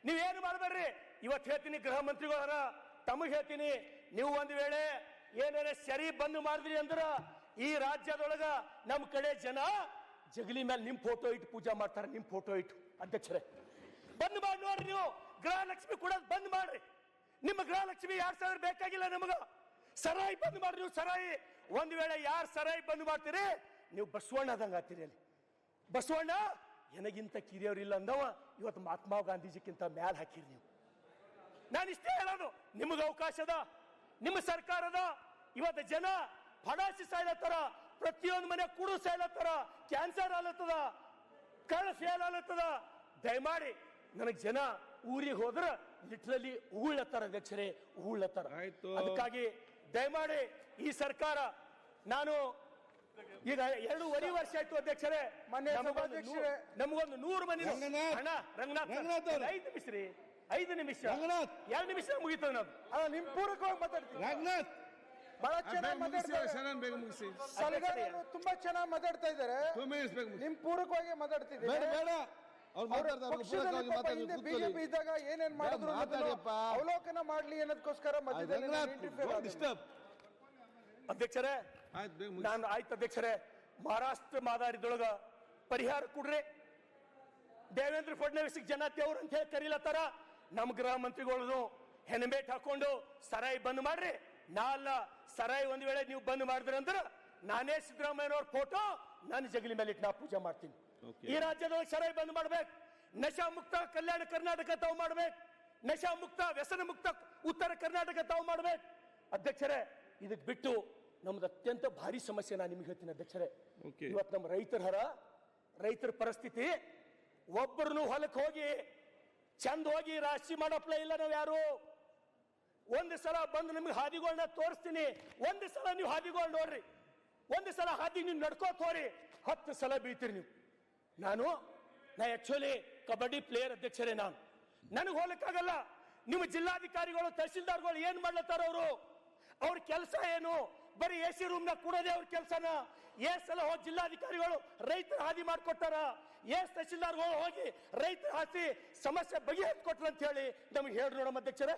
ನೀವೇನು ಮಾಡಬೇಡ್ರಿ. ಇವತ್ತು ಹೇಳ್ತೀನಿ, ಗೃಹ ಮಂತ್ರಿಗಳ ತಮಗೆ ಹೇಳ್ತೀನಿ, ನೀವು ಒಂದು ವೇಳೆ ಏನಾರ ಸರಿ ಬಂದ್ ಮಾಡಿದ್ರಿ ಅಂದ್ರ ಈ ರಾಜ್ಯದೊಳಗ ನಮ್ಮ ಕಡೆ ಜನ ಜಗಲಿ ಮೇಲೆ ನಿಮ್ ಫೋಟೋ ಇಟ್ಟು ಪೂಜಾ ಮಾಡ್ತಾರೆ. ನಿಮ್ ಫೋಟೋ ಇಟ್ಟು ಅಧ್ಯಕ್ಷರೇ ಬಂದ್ ಮಾಡಿ ನೋಡ್ರಿ. ನೀವು ಗೃಹಲಕ್ಷ್ಮಿ ಕೊಡೋದು ಬಂದ್ ಮಾಡ್ರಿ. ನಿಮ್ಮ ಗೃಹಲಕ್ಷ್ಮಿ 2,000 ಬೇಕಾಗಿಲ್ಲ ನಮಗ. ಸರಾಯಿ ಬಂದ್ ಮಾಡ್ರಿ. ನೀವು ಸರಾಯಿ ಒಂದ್ ವೇಳೆ ಯಾರು ಸರಾಯಿ ಬಂದ್ ಮಾಡ್ತೀರಿ, ನೀವು ಬಸವಣ್ಣ ಆದಂಗ ಆಗ್ತೀರಿ. ಅಲ್ಲಿ ಬಸವಣ್ಣ ನನಗಿಂತ ಕಿರಿಯವ್ರಿಲ್ಲ ಅಂದವ ಇವತ್ತು ಮಹಾತ್ಮ ಗಾಂಧೀಜಿಕ್ಕಿಂತ ಮ್ಯಾಲ ಹಾಕಿರಿ ನೀವು. ನಾನು ಇಷ್ಟೇ ಹೇಳೋದು, ನಿಮಗೆ ಅವಕಾಶ ಅದ, ನಿಮ್ಮ ಸರ್ಕಾರದ ಇವತ್ತು ಜನ ಫಡಾಸಿ ಸಾಯ್ಲತ್ತಾರ, ಪ್ರತಿಯೊಂದು ಮನೆ ಕುಡು ಸಾಯ್ಲತ್ತಾರ, ಕ್ಯಾನ್ಸರ್ ಆಲತ್ತದ, ಕಳ್ಳ ಫೇಲ್ ಆಲತ್ತದ. ದಯಮಾಡಿ ನನಗೆ ಜನ ಊರಿಗೆ ಹೋದ್ರ ಲಿಟ್ರಲಿ ಉಗುಳತ್ತಾರ ಅಧ್ಯಕ್ಷರೇ, ಉಗುಳತ್ತಾರ. ಅದಕ್ಕಾಗಿ ದಯಮಾಡಿ ಈ ಸರ್ಕಾರ, ನಾನು ಈಗ 2.5 ವರ್ಷ ಆಯ್ತು ಅಧ್ಯಕ್ಷರೇ, ನಮಗೊಂದು 100 ಮನೆ ಅಣ್ಣ ರಂಗನಾಥ್ 5 ನಿಮಿಷ ರೀ, 5 ನಿಮಿಷ 2 ನಿಮಿಷ ಮುಗಿತದ. ನಾವು ನಿಮ್ ಪೂರಕವಾಗಿ ಮಾತಾಡ್ತೀವಿ. ರಂಗನಾಥ್ ಬಹಳ ಚೆನ್ನಾಗಿ ಮಾತಾಡ್ತಾರೆ, ತುಂಬಾ ಚೆನ್ನಾಗಿ ಮಾತಾಡ್ತಾ ಇದ್ದಾರೆ. ನಿಮ್ ಪೂರಕವಾಗಿ ಮಾತಾಡ್ತಿದ್ದೀವಿ. ಬಿಜೆಪಿ ಇದ್ದಾಗ ಏನೇನ್ ಮಾಡಿದ್ರು ಅವಲೋಕನ ಮಾಡ್ಲಿ ಅನ್ನೋದಕ್ಕೋಸ್ಕರ ಅಧ್ಯಕ್ಷರೇ ನಾನು ಆಯ್ತು ಅಧ್ಯಕ್ಷರೇ, ಮಹಾರಾಷ್ಟ್ರ ಮಾದಾರಿದೊಳಗ ಪರಿಹಾರ ಕೊಡ್ರಿ. ದೇವೇಂದ್ರ ಫಡ್ನವೀಸ್ ಜನ ದೇವ್ರು ಅಂತ ಹೇಳಿ ಕರೀಲತ್ತಾರ. ನಮ್ಮ ಗೃಹ ಮಂತ್ರಿಗಳು ಹೆಣ್ಬೇಟ್ ಹಾಕೊಂಡು ಸರಾಯಿ ಬಂದ್ ಮಾಡ್ರಿ. ನಾಲ್ಲ ಸರಾಯಿ ಒಂದ್ ವೇಳೆ ನೀವು ಬಂದ್ ಮಾಡಿದ್ರಿ ಅಂದ್ರ ನಾನೇ ಸಿದ್ದರಾಮಯ್ಯನವ್ರ ಫೋಟೋ ನನ್ನ ಜಗಲಿ ಮೇಲೆ ಇಟ್ಟು ನಾ ಪೂಜೆ ಮಾಡ್ತೀನಿ. ಈ ರಾಜ್ಯದೊಳಗೆ ಸರಾಯಿ ಬಂದ್ ಮಾಡ್ಬೇಕು. ನಶಾ ಮುಕ್ತ ಕಲ್ಯಾಣ ಕರ್ನಾಟಕ ತಾವು ಮಾಡ್ಬೇಕು. ನಶಾ ಮುಕ್ತ ವ್ಯಸನ ಮುಕ್ತ ಉತ್ತರ ಕರ್ನಾಟಕ ತಾವು ಮಾಡ್ಬೇಕು. ಅಧ್ಯಕ್ಷರೇ ಇದಕ್ ಬಿಟ್ಟು ನಮ್ದು ಅತ್ಯಂತ ಭಾರಿ ಸಮಸ್ಯೆ ನಾನು ನಿಮ್ಗೆ ಹೇಳ್ತೀನಿ ಅಧ್ಯಕ್ಷರೇ. ಇವತ್ತು ನಮ್ಮ ರೈತರ ಪರಿಸ್ಥಿತಿ, ಒಬ್ಬರನ್ನು ಹೊಲಕ್ಕೆ ಹೋಗಿ ಚಂದ ಹೋಗಿ ರಾಶಿ ಮಾಡಪ್ಲೇ ಇಲ್ಲ ನಾವು ಯಾರು. ಒಂದು ಸಲ ಬಂದು ನಿಮ್ಗೆ ಹಾದಿಗಳನ್ನ ತೋರಿಸ್ತೀನಿ, ಒಂದು ಸಲ ನೀವು ಹಾದಿಗಳು ನೋಡ್ರಿ, ಒಂದು ಸಲ ಹಾದಿ ನೀವು ನಡ್ಕೋತ ಹೋರಿ, 10 ಸಲ ಬೀಳ್ತೀರಿ ನೀವು. ನಾ ಆಕ್ಚುಲಿ ಕಬಡ್ಡಿ ಪ್ಲೇಯರ್ ಅಧ್ಯಕ್ಷರೇ. ನನಗೆ ಹೋಗ್ಲಿಕ್ಕಾಗಲ್ಲ. ನಿಮ್ಮ ಜಿಲ್ಲಾಧಿಕಾರಿಗಳು ತಹಸೀಲ್ದಾರ್ಗಳು ಏನ್ ಮಾಡ್ಲತ್ತಾರ, ಅವ್ರ ಕೆಲಸ ಏನು? ಬರೀ AC ರೂಮ್ನ ಕೂಡೋದೇ ಅವ್ರ ಕೆಲಸನ? ಸಲ ಹೋಗಿ ಜಿಲ್ಲಾಧಿಕಾರಿಗಳು ರೈತರ ಹಾದಿ ಮಾಡ್ಕೊಟ್ಟಾರ? ತಹಸೀಲ್ದಾರ್ಗಳು ಹೋಗಿ ರೈತರ ಹಾದಿ ಸಮಸ್ಯೆ ಬಗೆಹರಿಸ್ಕೊಟ್ರ ಅಂತ ಹೇಳಿ ನಮ್ಗೆ ಹೇಳ್ರಿ ನೋಡಮ್ಮ ಅಧ್ಯಕ್ಷರೇ.